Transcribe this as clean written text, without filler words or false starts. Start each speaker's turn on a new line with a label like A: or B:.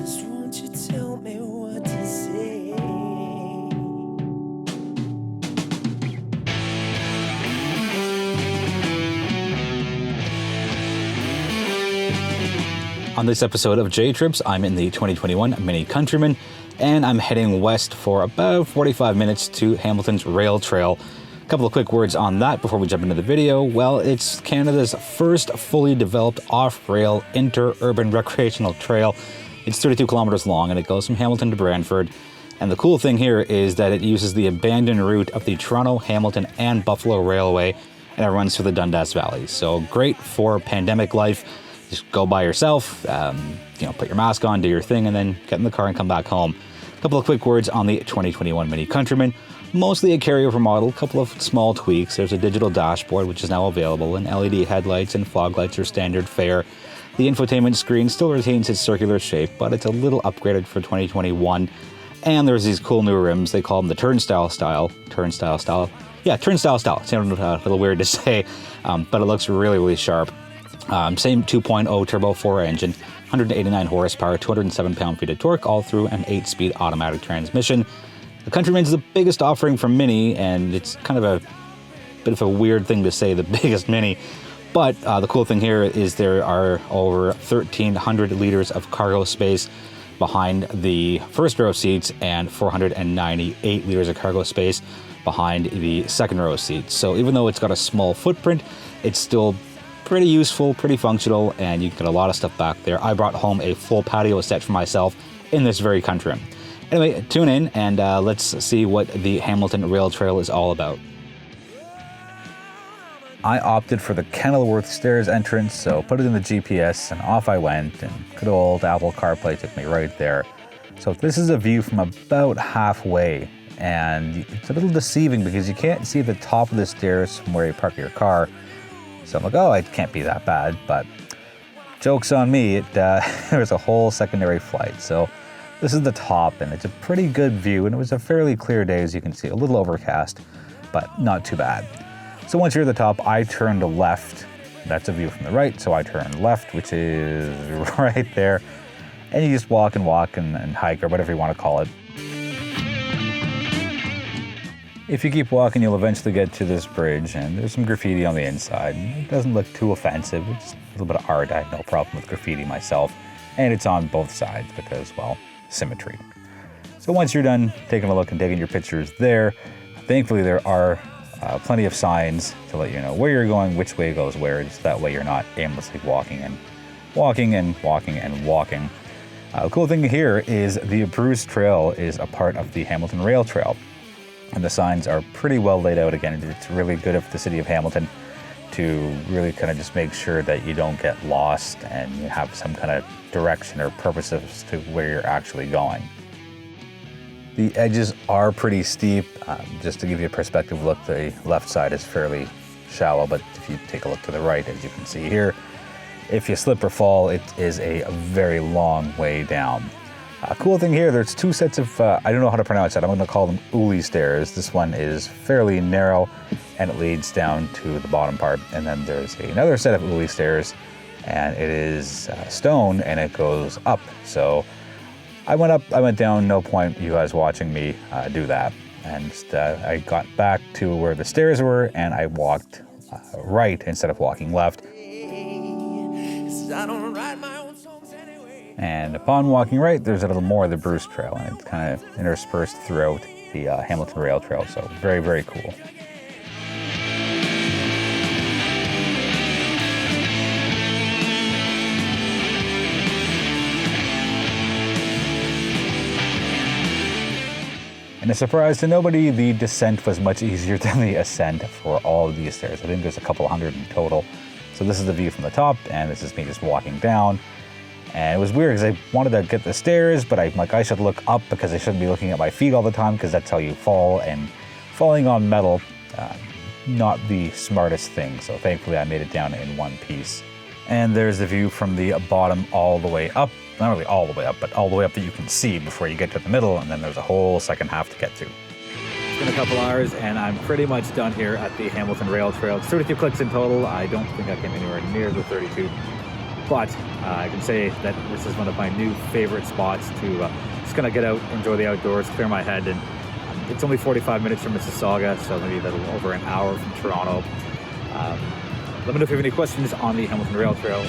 A: Just won't you tell me what to say?
B: On this episode of J Trips, I'm in the 2021 MINI Countryman, and I'm heading west for about 45 minutes to Hamilton's Rail Trail. A couple of quick words on that before we jump into the video. Well, it's Canada's first fully developed off-rail inter-urban recreational trail. It's 32 kilometers long and it goes from Hamilton to Brantford. And the cool thing here is that it uses the abandoned route of the Toronto, Hamilton, and Buffalo Railway, and it runs through the Dundas Valley. So great for pandemic life. Just go by yourself, put your mask on, do your thing, and then get in the car and come back home. A couple of quick words on the 2021 MINI Countryman. Mostly a carryover model, a couple of small tweaks. There's a digital dashboard, which is now available, and LED headlights and fog lights are standard fare. The infotainment screen still retains its circular shape, but it's a little upgraded for 2021. And there's these cool new rims. They call them the turnstile style. Turnstile style. It sounded a little weird to say, but it looks really, really sharp. Same 2.0 turbo 4 engine, 189 horsepower, 207 pound-feet of torque, all through an 8-speed automatic transmission. The Countryman's the biggest offering from MINI, and it's kind of a bit of a weird thing to say, the biggest MINI. But the cool thing here is there are over 1,300 liters of cargo space behind the first row seats and 498 liters of cargo space behind the second row seats. So even though it's got a small footprint, it's still pretty useful, pretty functional, and you can get a lot of stuff back there. I brought home a full patio set for myself in this very Countryman. Anyway, tune in and let's see what the Hamilton Rail Trail is all about. I opted for the Kenilworth Stairs entrance, so put it in the GPS and off I went, and good old Apple CarPlay took me right there. So this is a view from about halfway, and it's a little deceiving because you can't see the top of the stairs from where you park your car. So I'm like, oh, it can't be that bad, but joke's on me, there's a whole secondary flight. So this is the top, and it's a pretty good view, and it was a fairly clear day, as you can see, a little overcast, but not too bad. So once you're at the top, I turned left. That's a view from the right, so I turned left, which is right there. And you just walk and hike, or whatever you want to call it. If you keep walking, you'll eventually get to this bridge, and there's some graffiti on the inside. It doesn't look too offensive, it's a little bit of art. I have no problem with graffiti myself, and it's on both sides because, well, symmetry. So once you're done taking a look and taking your pictures there, thankfully there are plenty of signs to let you know where you're going, which way goes where, just that way you're not aimlessly walking. The cool thing here is the Bruce Trail is a part of the Hamilton Rail Trail. And the signs are pretty well laid out. Again, it's really good of the city of Hamilton to really kind of just make sure that you don't get lost and you have some kind of direction or purpose as to where you're actually going. The edges are pretty steep. Just to give you a perspective look, the left side is fairly shallow, but if you take a look to the right, as you can see here, if you slip or fall, it is a very long way down. Cool thing here, there's two sets of, I don't know how to pronounce it, I'm going to call them Uli stairs. This one is fairly narrow and it leads down to the bottom part. And then there's another set of Uli stairs and it is stone and it goes up. So I went up, I went down, no point you guys watching me do that. And I got back to where the stairs were and I walked right instead of walking left. And upon walking right, there's a little more of the Bruce Trail, and it's kind of interspersed throughout the Hamilton Rail Trail, so very, very cool. And a surprise to nobody, the descent was much easier than the ascent for all of these stairs. I think there's a couple hundred in total. So this is the view from the top, and this is me just walking down. And it was weird because I wanted to get the stairs, but I'm like, I should look up because I shouldn't be looking at my feet all the time because that's how you fall. And falling on metal, not the smartest thing. So thankfully I made it down in one piece. And there's the view from the bottom all the way up. Not really all the way up, but all the way up that you can see before you get to the middle. And then there's a whole second half to get to. It's been a couple hours and I'm pretty much done here at the Hamilton Rail Trail. It's 32 clicks in total. I don't think I came anywhere near the 32. but I can say that this is one of my new favorite spots to just kind of get out, enjoy the outdoors, clear my head. And it's only 45 minutes from Mississauga, so maybe a little over an hour from Toronto. Let me know if you have any questions on the Hamilton Rail Trail.